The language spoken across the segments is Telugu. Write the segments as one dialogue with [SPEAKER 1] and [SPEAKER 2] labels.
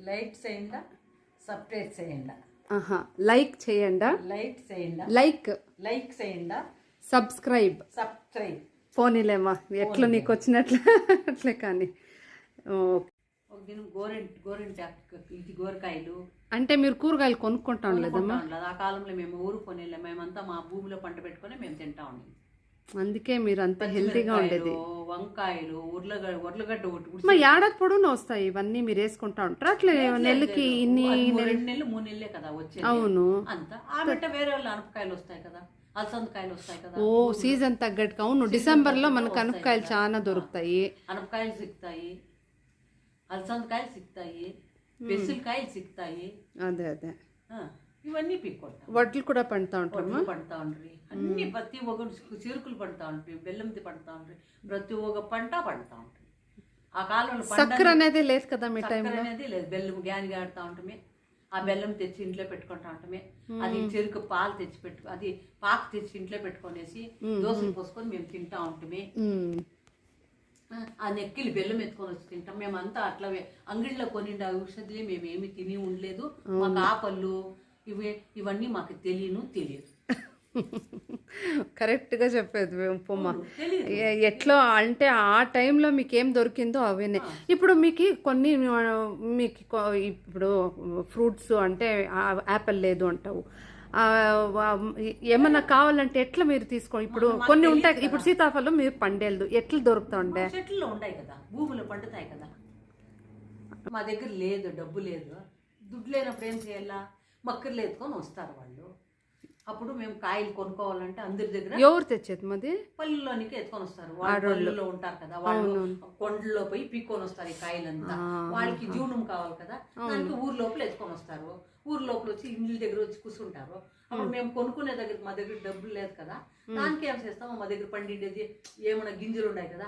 [SPEAKER 1] లైక్ చేయండి, సబ్స్క్రైబ్ చేయండి.
[SPEAKER 2] ఆహా, లైక్ చేయండి,
[SPEAKER 1] లైక్ చేయండి, లైక్ చేయండి,
[SPEAKER 2] సబ్స్క్రైబ్. పోనీలేమ్మా, ఎట్లా నీకు వచ్చినట్లే అట్లే కానీ.
[SPEAKER 1] ఒక దినం గోరింటాకు ఇది గోరకాయలు
[SPEAKER 2] అంటే మీరు కూరగాయలు కొనుక్కుంటాం లేదమ్మా?
[SPEAKER 1] ఆ కాలంలో మేము ఊరు కొనేలే, మేమంతా మా భూమిలో పంట పెట్టుకొని మేము తింటా ఉన్నాం.
[SPEAKER 2] అందుకే మీరు అంత హెల్తీగా ఉండేది.
[SPEAKER 1] వంకాయలు, ఉర్లగడ్డ
[SPEAKER 2] మా ఏడాది పొడవునా వస్తాయి ఇవన్నీ, మీరు వేసుకుంటా ఉంటారు అట్లే నెలకి ఇన్ని
[SPEAKER 1] 2 నెలలు 3 నెలలే కదా వచ్చేది.
[SPEAKER 2] అవును,
[SPEAKER 1] అంతా ఆ బిడ్డ వేరే వాళ్ళు అనపకాయలు వస్తాయి కదా, అలసందకాయలు వస్తాయి కదా.
[SPEAKER 2] ఓ సీజన్ తగ్గట్టుగా. అవును, డిసెంబర్ లో మనకు అనపకాయలు చాలా దొరుకుతాయి.
[SPEAKER 1] అనపకాయలు సిక్కుతాయి, అలసందకాయలు సిక్కుతాయి, పెసులకాయలు సిక్కుతాయి.
[SPEAKER 2] అదే అదే,
[SPEAKER 1] ఇవన్నీ పీక్కుంటాం.
[SPEAKER 2] వడ్లు కూడా పండుతా ఉంటారు,
[SPEAKER 1] పండుతా ఉంటాయి. అన్ని ప్రతి ఒక్క చెరుకులు పండుతా ఉంటాయి, బెల్లంది పండుతా ఉంటాయి, ప్రతి ఒక్క పంట పండుతా ఉంటుంది. ఆ కాలంలో
[SPEAKER 2] చక్కెర అనేది లేదు కదా మీ టైం
[SPEAKER 1] అనేది లేదు. బెల్లం గ్యానిగా ఆడుతూ ఉంటామే, ఆ బెల్లం తెచ్చి ఇంట్లో పెట్టుకుంటా ఉంటామే. అది చెరుకు పాలు తెచ్చి అది పాకు తెచ్చి ఇంట్లో పెట్టుకునేసి దోశలు పోసుకొని మేము తింటా ఉంటామే. ఆ నెక్కిలి బెల్లం ఎత్తుకొని వచ్చి తింటాం. మేమంతా అట్లవే అంగిళ్ళలో కొనిండే ఔషధులే మేమేమి తిని ఉండలేదు. మాకు ఆపళ్ళు ఇవన్నీ మాకు తెలియదు.
[SPEAKER 2] కరెక్ట్గా చెప్పేది పొమ్మ. ఎట్లా అంటే ఆ టైంలో మీకు ఏం దొరికిందో అవన్నీ. ఇప్పుడు మీకు కొన్ని ఇప్పుడు ఫ్రూట్స్ అంటే యాపిల్ లేదు అంటావు, ఏమన్నా కావాలంటే ఎట్లా మీరు తీసుకోండి? ఇప్పుడు కొన్ని ఉంటాయి, ఇప్పుడు సీతాఫలం మీరు పండేళ్ళు ఎట్లా దొరుకుతా ఉండే?
[SPEAKER 1] చెట్లు ఉంటాయి కదా, భూములు పండుతాయి కదా. మా దగ్గర లేదు, డబ్బు లేదు, దుడ్డు లేనప్పుడు ఏం చేయాలా? మక్కర్లు ఎత్తుకొని వస్తారు వాళ్ళు. అప్పుడు మేము కాయలు కొనుక్కోవాలంటే అందరి దగ్గర
[SPEAKER 2] ఎవరు తెచ్చేది? మాది
[SPEAKER 1] పల్లెల్లోనికి ఎత్తుకొని వస్తారు. వాళ్ళు ఉంటారు కదా, వాళ్ళు కొండల్లో పోయి పీక్కొని వస్తారు ఈ కాయలంతా. వాళ్ళకి జీవనం కావాలి కదా, దానికి ఊరు లోపల ఎత్తుకొని వస్తారు. ఊరు లోపల వచ్చి ఇండ్ల దగ్గర వచ్చి కూర్చుంటారు. అప్పుడు మేము కొనుక్కునే దగ్గర మా దగ్గర డబ్బులు లేదు కదా, దానికి ఏం చేస్తాము? మా దగ్గర పండిండేది ఏమైనా గింజలు ఉన్నాయి కదా,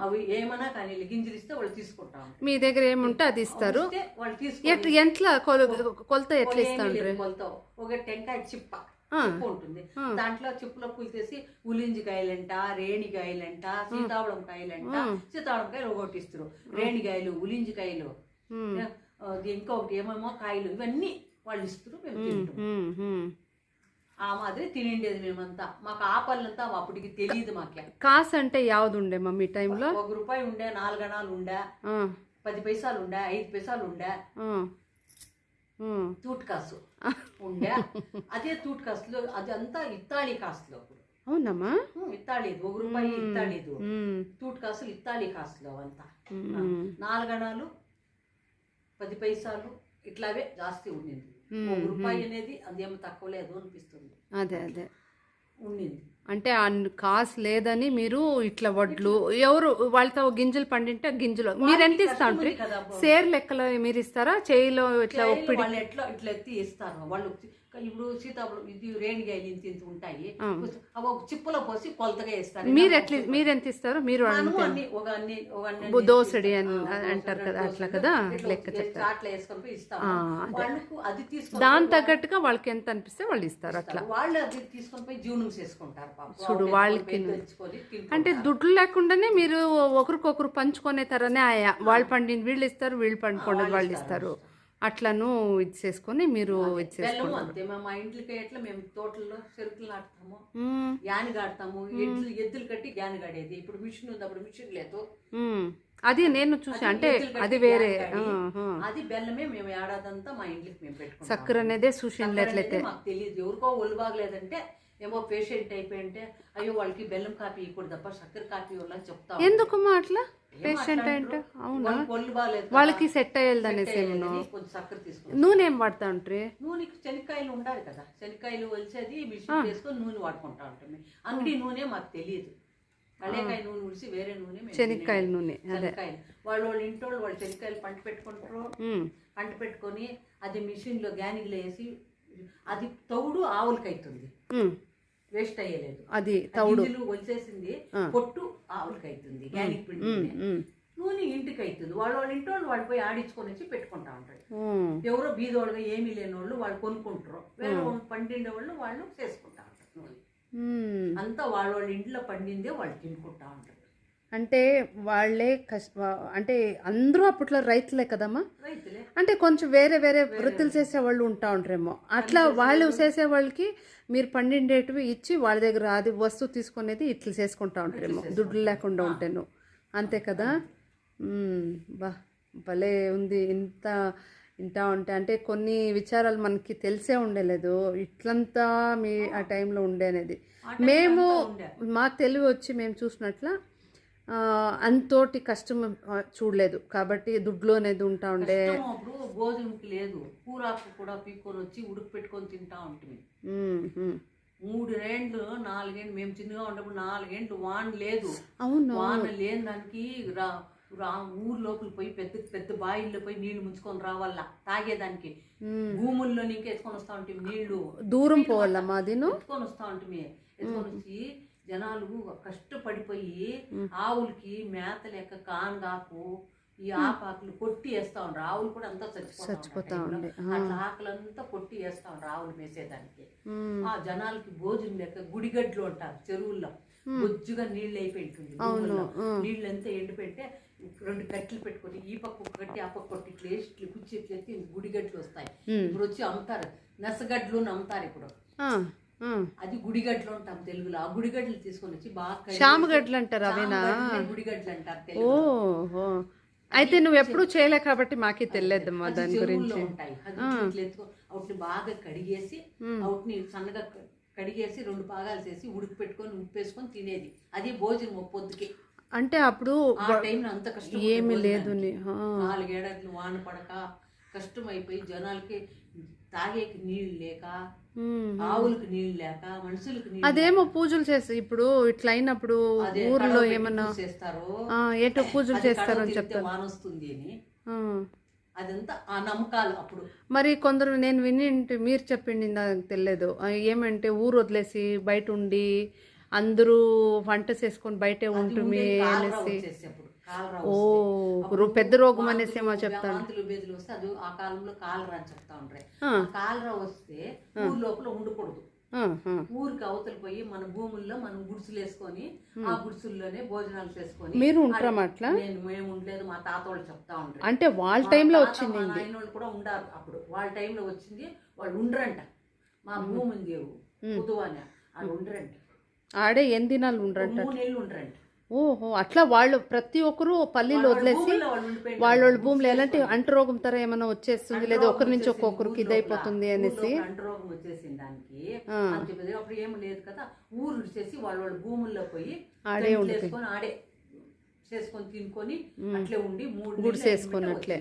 [SPEAKER 1] అవి ఏమైనా కానీ గింజలు ఇస్తే వాళ్ళు తీసుకుంటాం.
[SPEAKER 2] మీ దగ్గర ఏముంటే అది ఇస్తారు.
[SPEAKER 1] వాళ్ళు తీసుకుంటారు.
[SPEAKER 2] ఎట్లా కొలత ఎట్లా ఇస్తారు?
[SPEAKER 1] కొలత ఒక టెంకాయ చిప్ప ఉంటుంది, దాంట్లో చిప్పులో పూలు ఉలింజికాయలంట, రేణికాయలంట, సీతావళం కాయలు ఒకటిస్తారు. రేణికాయలు, ఉలింజికాయలు, ఇంకొకటి ఏమేమో కాయలు, ఇవన్నీ వాళ్ళు ఇస్తారు. మేము తింటాం. ఆ మాదిరి తినిండేది మేమంతా. మాకు ఆపళ్ళంతా అప్పటికి తెలియదు. మాకే
[SPEAKER 2] కాసు అంటే యావదు ఉండే మమ్మీ టైంలో?
[SPEAKER 1] 1 రూపాయి ఉండే, 4 అణాలు ఉండే, 10 పైసలు ఉండే, 5 పైసలు ఉండే, తూట్ కాసు ఉండే. అదే తూట్ కాసులో అదంతా ఇత్తాళి కాసులో.
[SPEAKER 2] అవునమ్మా,
[SPEAKER 1] ఇత్తాళి 1 రూపాయి ఇత్తాళిదు, తూట్ కాసులు ఇత్తాళి కాసులో అంతా. 4 అణాలు, 10 పైసలు ఇట్లావే జాస్తి ఉండింది. 1 రూపాయి అనేది అదేమో తక్కువ లేదు అనిపిస్తుంది.
[SPEAKER 2] అదే అదే
[SPEAKER 1] ఉండింది.
[SPEAKER 2] అంటే కాసు లేదని మీరు ఇట్లా వడ్లు ఎవరు వాళ్ళతో గింజలు పండింటే గింజలు మీరు ఎంత ఇస్తా ఉంటారు? సేర్ లెక్కలో మీరు ఇస్తారా? చేయిలో ఇట్లా
[SPEAKER 1] వాళ్ళు ఎట్లా ఇట్లా ఎత్తి ఇస్తారు వాళ్ళు. ఇప్పుడు సీతాఫలం ఇది రేణిగాయలు ఇంత ఉంటాయి, అవి ఒక చిప్పులో పోసి కొలతగా ఇస్తారు.
[SPEAKER 2] మీరు ఎంత ఇస్తారు? మీరు దోసడి అని అంటారు కదా, అట్లా కదా లెక్క చెప్తారు. దాని తగ్గట్టుగా వాళ్ళకి ఎంత అనిపిస్తే వాళ్ళు ఇస్తారు. అట్లా
[SPEAKER 1] వాళ్ళు అది తీసుకొని పోయి జీవనం చేసుకుంటారు.
[SPEAKER 2] చూడు, వాళ్ళకి అంటే దుడ్లు లేకుండానే మీరు ఒకరికొకరు పంచుకునే తరనే ఆయా. వాళ్ళు పండింది వీళ్ళు ఇస్తారు, వీళ్ళు పండుకునేది వాళ్ళు ఇస్తారు. అట్లను ఇది చేసుకొని మీరు ఇది చేసుకుంటారు.
[SPEAKER 1] అంతే మా ఇంట్లోకి ఎట్లా మేము తోటల్లో చెరుకులు నాటుతాము, యాని గాడతాము. ఎద్దులు కట్టి యాని గాడేది. ఇప్పుడు మిషన్ ఉంది, అప్పుడు మిషన్ లేదు.
[SPEAKER 2] అది నేను చూసా, అంటే అది వేరే.
[SPEAKER 1] అది బెల్లమే మేము ఏడాదంతా మా ఇంట్లోకి మేము పెట్టుకుంటాం.
[SPEAKER 2] చక్కెర అనేదే చూసింది అట్లయితే.
[SPEAKER 1] మాకు తెలియదు. ఎవరికో ఒళ్ళు బాగలేదంటే, ఏమో పేషెంట్ అయిపోయింటే అయ్యో వాళ్ళకి బెల్లం కాపీ ఇవ్వకూడదు తప్ప చక్కెర కాపీ వాళ్ళని చెప్తాం.
[SPEAKER 2] ఎందుకమ్మా అట్లా? పేషెంట్ అంటే అవునా, వాళ్ళకి సెట్ అయ్యేది అనేసి.
[SPEAKER 1] చక్కెర తీసుకుని
[SPEAKER 2] నూనె ఏం వాడుతా ఉంటారు?
[SPEAKER 1] నూనెకి శనక్కాయలు ఉండాలి కదా, శనక్కాయలు ఒలిచేది మిషన్ చేసుకొని నూనె వాడుకుంటా ఉంటాం. అంగడి నూనె మాకు తెలియదు. కళ్ళకాయ నూనె ఉడిసి వేరే నూనె,
[SPEAKER 2] శనక్కాయల నూనె.
[SPEAKER 1] శనక్కాయలు వాళ్ళ ఇంట్లో వాళ్ళు శనక్కాయలు పంట పెట్టుకుంటారు. పంట పెట్టుకొని అది మిషన్ లో గ్యానిగ్లో వేసి అది తౌడు ఆవులకి అవుతుంది, వేస్ట్ అయ్యలేదు. అది తౌడు వచ్చేసింది, పొట్టు ఆవులకి అవుతుంది, గ్యానిక్ పిండి. నూనె ఇంటికి అవుతుంది. వాళ్ళ ఇంట్లో వాళ్ళు పోయి ఆడించుకొని వచ్చి పెట్టుకుంటా ఉంటారు. ఎవరో బీదోళ్ళగా ఏమీ లేని వాళ్ళు వాళ్ళు కొనుక్కుంటారు. వేరే పండిండే వాళ్ళు వాళ్ళు చేసుకుంటా ఉంటారు. నూనె అంతా వాళ్ళ ఇంట్లో పండిందే వాళ్ళు తినుకుంటా ఉంటారు.
[SPEAKER 2] అంటే వాళ్ళే అంటే అందరూ అప్పట్లో రైతులే కదమ్మా.
[SPEAKER 1] రైతులే
[SPEAKER 2] అంటే కొంచెం వేరే వేరే వృత్తులు చేసేవాళ్ళు ఉంటా ఉంటారేమో. అట్లా వాళ్ళు చేసేవాళ్ళకి మీరు పండిండేటివి ఇచ్చి వాళ్ళ దగ్గర అది వస్తువు తీసుకునేది ఇట్లా చేసుకుంటా ఉంటారేమో, దుడ్లు లేకుండా ఉంటేను. అంతే కదా. బా భలే ఉంది. ఇంత ఉంటే అంటే కొన్ని విచారాలు మనకి తెలిసే ఉండలేదు, ఇట్లంతా మీ ఆ టైంలో ఉండే అనేది. మేము మా తెలివి వచ్చి మేము చూసినట్ల అంతోటి కష్టం చూడలేదు కాబట్టి దుడ్లు అనేది ఉంటా ఉండే.
[SPEAKER 1] అప్పుడు గోధుమకి లేదు, కూరాకు కూడా పీక్కొని వచ్చి ఉడుకు పెట్టుకొని తింటా ఉంటుంది. 3 ఏండ్లు 4 ఏండ్లు మేము చిన్నగా ఉన్నప్పుడు 4 ఏండ్లు వాన లేదు.
[SPEAKER 2] అవును,
[SPEAKER 1] వాన లేని దానికి ఊరు లోపల పోయి పెద్ద పెద్ద బాయిల్లో పోయి నీళ్లు ముంచుకొని రావాలా తాగేదానికి. భూముల్లో నీకు ఎత్తుకొని వస్తా ఉంటాం నీళ్లు,
[SPEAKER 2] దూరం పోవాలా మాదిను
[SPEAKER 1] ఎత్తుకొని వస్తా ఉంటాం. ఎత్తుకొని వచ్చి జనాలు కష్టపడిపోయి ఆవులకి మేత లేక కాన్గాకు ఈ ఆపాకులు కొట్టి వేస్తా ఉండ్రు. ఆవులు కూడా అంతా చచ్చిపోతా ఉండే. అట్లా ఆకులంతా కొట్టి వేస్తా ఉండ్రు ఆవులు మేసేదానికి. ఆ జనాలకి భోజనం లేక గుడిగడ్లు అంటారు చెరువుల్లో, బొజ్జుగా నీళ్ళు అయిపోయి ఉంటుంది. నీళ్ళు అంతా ఎండిపోయింటే 2 కట్టెలు పెట్టుకొని ఈ పక్క ఒక కట్టి ఆ పక్క కొట్టి ఇట్లా వేసి ఇట్లా కుర్చీ ఎత్తి గుడిగడ్లు వస్తాయి. ఇప్పుడు వచ్చి అమ్ముతారు, నెసగడ్లు అమ్ముతారు ఇప్పుడు. అది గుడిగడ్లు అంటాం తెలుగులో. ఆ గుడిగడ్లు తీసుకొని వచ్చి బాగా
[SPEAKER 2] శామగడ్లు అంటారు, అవేనా?
[SPEAKER 1] గుడిగడ్లు అంటారు తెలుగు.
[SPEAKER 2] ఓహో, అయితే నువ్వు ఎప్పుడు చేయలే కాబట్టి మాకే తెలియదమ్మా దాని గురించి.
[SPEAKER 1] ఉంటాయి వాటిని బాగా కడిగేసి వాటిని సన్నగా కడిగేసి 2 భాగాలు చేసి ఉడికి పెట్టుకొని ఉప్పేసుకొని తినేది. అది భోజనం పొద్దుకి.
[SPEAKER 2] అంటే అప్పుడు
[SPEAKER 1] ఆ టైంలో అంత కష్టం
[SPEAKER 2] ఏమీ లేదు.
[SPEAKER 1] 4 ఏడాదిలు వాన పడక కష్టం అయిపోయి జనాలకి తాగేకి నీళ్లు లేక, ఆవులకు నీళ్లు లేక, మనుషులకు
[SPEAKER 2] అదేమో పూజలు చేస్తారు. ఇప్పుడు ఇట్లా అయినప్పుడు ఊర్లో ఏమన్నా
[SPEAKER 1] చేస్తారు,
[SPEAKER 2] ఏటో పూజలు చేస్తారు అని చెప్తారు,
[SPEAKER 1] వాన వస్తుంది అని. అదంతా ఆ నమ్మకాలు అప్పుడు.
[SPEAKER 2] మరి కొందరు నేను విని మీరు చెప్పింది నాకు తెలియదు ఏమంటే ఊరు వదిలేసి బయట ఉండి అందరూ వంట చేసుకొని బయటే ఉంటుంది అనేసి. ఓ పెద్ద రోగం అనేసి ఏమో చెప్తాను.
[SPEAKER 1] బేదులు వస్తే అది ఆ కాలంలో కాలరా అని చెప్తా ఉంటారు. కాలరా వస్తే ఊరు లోపల ఉండకూడదు. ఊరికి అవతల పోయి మన భూముల్లో మనం గుడిసెలు వేసుకొని ఆ గుడిసెల్లోనే భోజనాలు చేసుకొని.
[SPEAKER 2] మీరు ఉంటాం అట్లా?
[SPEAKER 1] మేము ఉండలేదు, మా తాత వాళ్ళు చెప్తా ఉంటారు.
[SPEAKER 2] అంటే వాళ్ళ టైంలో వచ్చింది,
[SPEAKER 1] ఆయన వాళ్ళు కూడా ఉండారు అప్పుడు. వాళ్ళ టైంలో వచ్చింది. వాళ్ళు ఉండరంట. మా భూమి ఉంది పొద్దువానే వాళ్ళు ఉండరంట.
[SPEAKER 2] ఆడే ఎన్ని దినాలు ఉండరంట?
[SPEAKER 1] 3 నెలలు ఉండరంట.
[SPEAKER 2] ఓహో, అట్లా వాళ్ళు ప్రతి ఒక్కరు పల్లీలు వదిలేసి వాళ్ళ భూములు ఎలాంటి అంటరోగం తర ఏమైనా వచ్చేస్తుంది, లేదా ఒకరి నుంచి ఒక్కొక్కరికి ఇదైపోతుంది అనేసి.
[SPEAKER 1] అంటరోగం వచ్చేసింది దానికి. అప్పుడు ఏమి లేదు కదా, ఊరు చేసి వాళ్ళ భూముల్లో పోయి ఆడే చేసుకొని తినుకొని అట్లే ఉండి 3
[SPEAKER 2] గుడి చేసుకున్నట్లే.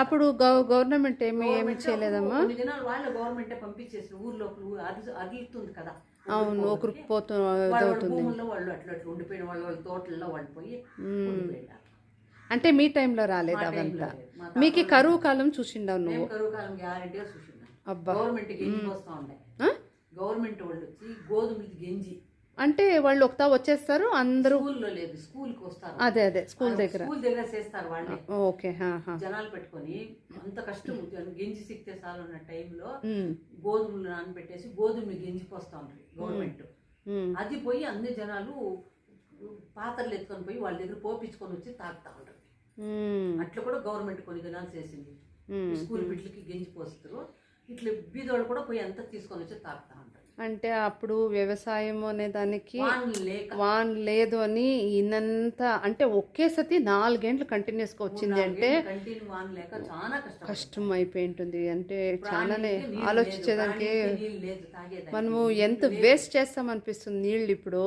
[SPEAKER 2] అప్పుడు గవర్నమెంట్ ఏమి చేయలేదమ్మా?
[SPEAKER 1] కొన్ని దినాలు వాళ్ళ గవర్నమెంట్ పంపించేసి ఊర్లో అగిలుతుంది కదా.
[SPEAKER 2] అవును, ఒకరికి పోతుంది.
[SPEAKER 1] భూముల్లో వాళ్ళు అట్లా ఉండిపోయిన వాళ్ళ తోటల్లో వాళ్ళు పోయి ఉండిపోయినారు.
[SPEAKER 2] అంటే మీ టైంలో రాలేదు అవంతా? మీకు కరువు కాలం చూసిండవు నువ్వు?
[SPEAKER 1] కరువు కాలం గ్యారెంటీగా చూసిండా.
[SPEAKER 2] అబ్బా,
[SPEAKER 1] గవర్నమెంట్ గెంజి వస్తా ఉండే. గవర్నమెంట్ వాళ్ళు వచ్చి గోధుమలకి గెంజి
[SPEAKER 2] అంటే వాళ్ళు ఒకతా వచ్చేస్తారు అందరూ.
[SPEAKER 1] స్కూల్లో లేదు, స్కూల్ కి వస్తారు.
[SPEAKER 2] అదే స్కూల్ దగ్గర
[SPEAKER 1] చేస్తారు వాళ్ళే.
[SPEAKER 2] ఓకే,
[SPEAKER 1] జనాలు పెట్టుకొని అంత కష్టం. గెంజి సిక్తే చాలు ఉన్న టైంలో గోధుమలు నానబెట్టేసి గోధుమలు గెంజి పోస్తా ఉంటారు గవర్నమెంట్. అది పోయి అన్ని జనాలు పాత్రలు ఎత్తుకొని పోయి వాళ్ళ దగ్గర పోపించుకొని వచ్చి తాగుతా ఉంటారు. అట్లా కూడా గవర్నమెంట్ కొన్ని దినాలు చేసింది. స్కూల్ బిడ్డలకి గెంజి పోస్తారు. ఇట్లా బీదోళ్ళు కూడా పోయి అంతా తీసుకొని వచ్చి తాగుతా ఉంటారు.
[SPEAKER 2] అంటే అప్పుడు వ్యవసాయం అనే దానికి వాన్ లేదు అని ఈయనంతా అంటే ఒకేసారి 4 గంటలు కంటిన్యూస్గా వచ్చింది అంటే కష్టం అయిపోయి ఉంటుంది. అంటే చాలానే ఆలోచించేదానికి మనము ఎంత వేస్ట్ చేస్తాం అనిపిస్తుంది నీళ్ళు. ఇప్పుడు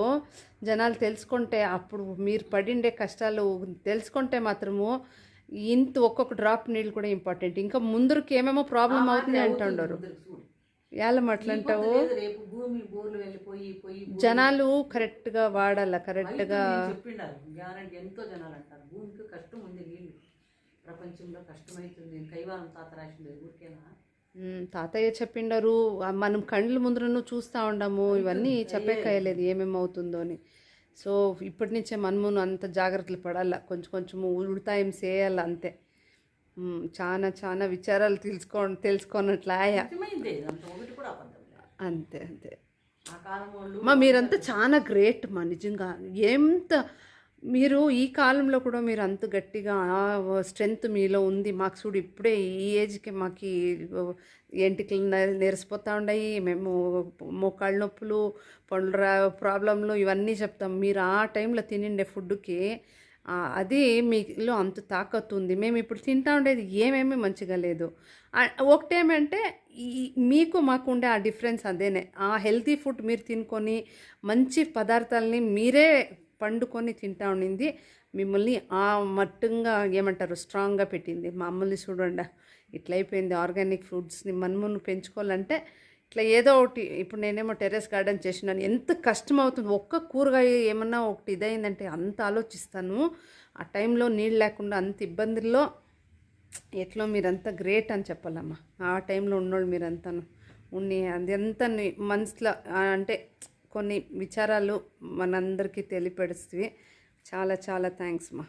[SPEAKER 2] జనాలు తెలుసుకుంటే, అప్పుడు మీరు పడిండే కష్టాలు తెలుసుకుంటే మాత్రము ఇంత ఒక్కొక్క డ్రాప్ నీళ్ళు కూడా ఇంపార్టెంట్. ఇంకా ముందరికి ఏమేమో ప్రాబ్లం అవుతుంది అంటుండరు. ఏలం అట్లంటావు? జనాలు కరెక్ట్ గా వాడాల, కరెక్ట్ గా
[SPEAKER 1] చెప్పిండారు. గ్యారంటీ ఎంతో జనాలు అంటారు భూమికి కష్టం ఉంది, నీళ్ళు ప్రపంచంలో కష్టమైతుంది. కైవారం తాత రాసింది ఊరికేనా?
[SPEAKER 2] తాతయ్య చెప్పిండారు. మనం కళ్ళు ముందరను చూస్తూ ఉండము, ఇవన్నీ చెప్పేకాయలేదు ఏమేమవుతుందో అని. సో ఇప్పటి నుంచే మనము అంత జాగ్రత్తలు పడాల, కొంచెం ఉడతాయం చేయాల అంతే. చాలా విచారాలు తెలుసుకున్నట్లాయా. అంతే
[SPEAKER 1] ఆ కాలం వాళ్ళు
[SPEAKER 2] మా మీరంతా చాలా గ్రేట్ మా నిజంగా. ఎంత మీరు ఈ కాలంలో కూడా మీరు అంత గట్టిగా స్ట్రెంగ్త్ మీలో ఉంది. మాకు చూడు ఇప్పుడే ఈ ఏజ్కి మాకు ఎంటికలు నెరిసిపోతూ ఉన్నాయి, మేము మోకాళ్ళ నొప్పులు, పండ్ల ప్రాబ్లంలు ఇవన్నీ చెప్తాం. మీరు ఆ టైంలో తినిండే ఫుడ్కి అది మీలో అంత తాకత్తు ఉంది. మేము ఇప్పుడు తింటా ఉండేది ఏమేమి మంచిగా లేదు. ఒకటేమంటే మీకు మాకు ఉండే ఆ డిఫరెన్స్ అదేనే. ఆ హెల్తీ ఫుడ్ మీరు తినుకొని మంచి పదార్థాలని మీరే పండుకొని తింటా ఉండింది మిమ్మల్ని ఆ మట్టంగా ఏమంటారు స్ట్రాంగ్గా పెట్టింది. మమ్మల్ని చూడండి ఇట్లా అయిపోయింది. ఆర్గానిక్ ఫుడ్స్ని మనమును పెంచుకోవాలంటే ఇట్లా ఏదో ఒకటి. ఇప్పుడు నేనేమో టెర్రస్ గార్డెన్ చేసినాను, ఎంత కష్టం అవుతుంది. ఒక్క కూరగాయ ఏమన్నా ఒకటి ఇదైందంటే అంత ఆలోచిస్తాను. ఆ టైంలో నీళ్ళు లేకుండా అంత ఇబ్బందుల్లో ఎట్లో మీరంతా గ్రేట్ అని చెప్పాలమ్మా. ఆ టైంలో ఉన్నోళ్ళు మీరంతాను ఉన్ని అదంతా మనసులో అంటే కొన్ని విచారాలు మనందరికీ తెలియపరుస్తుంది. చాలా చాలా థ్యాంక్స్ అమ్మా.